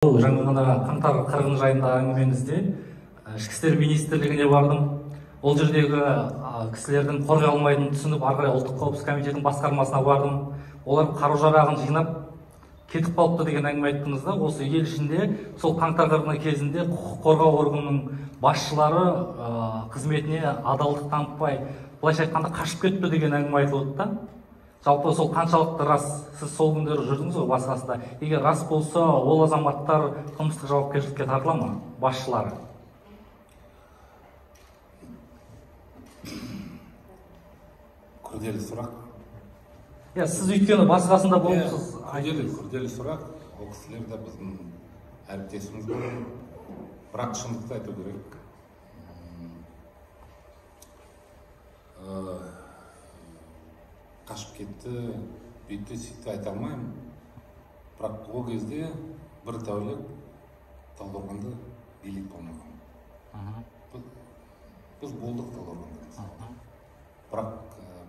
Жаңа ғана қаңтар 40 жайында әңгімемізде ішкі істер министрлігіне бардым. Ол жердегі кісілердің қорғай алмайтынын түсініп, ары қарай ұлттық қауіпсіздік комитетінің басқармасына бардым. Олар қару-жарағын жинап кетіп қалыпты деген әңгіме айттыңыз да. Осы ел ішінде сол қаңтар 40 кезінде құқық қорғау органының басшылары қызметіне адалдық танытпай, былайша айтқанда қашып кетті деген әңгіме айтылды да. Жалпы сол қаншалықты рас? Сіз сол күндері жүрдіңіз ғой басқасында. Егер рас болса, ол азаматтар қылмыстық жауапкершілікке тартыла ма, басшылары? Күрделі сұрақ. Сіз өйткені басқасында болыпсыз. Күрделі сұрақ. Ол кісілер де біздің әріптесіміз ғой. Бірақ шындықты айту керек. Қашып кетті, бүйтті, сөйтті айта алмаймын. Бірақ ол кезде бір тәулік Талдықорғанда билік болмаған. Біз болдық Талдықорғанда. Бірақ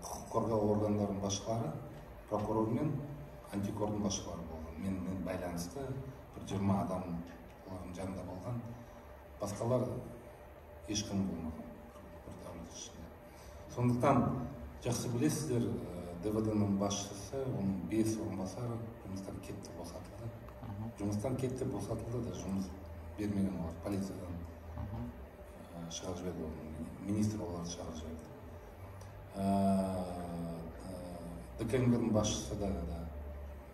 құқық қорғау органдарының басшылары, прокурор мен антикордың басшылары болған. Мен байланысты бір 20 адам олардың жанында болған. Басқалар ешкім болмаған бір тәулік ішінде. Сондықтан жақсы білесіздер, ДВД-ның басшысы, оның 5 орынбасары жұмыстан кетті, босатылды. Жұмыстан кетті, босатылды да жұмыс бермеген олар. Полициядан шығарып жіберді, министр оларды шығарып жіберді. ДКМГ-ның басшысы да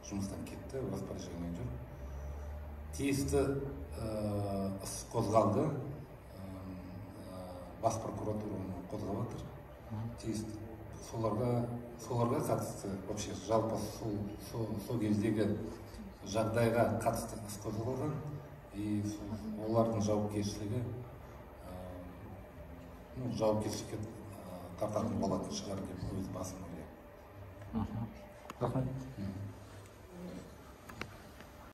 жұмыстан кетті, распоряжение жүр. Тиісті іс қозғалды, бас прокуратураны қозғап жатыр. Тиісті соларға қатысты, вообще жалпы сол кездегі жағдайға қатысты іс қозғалған, и олардың жауапкершілігі жауапкершілікке тартатын болатын шығар деп өз басым ойлаймын. Рахмет.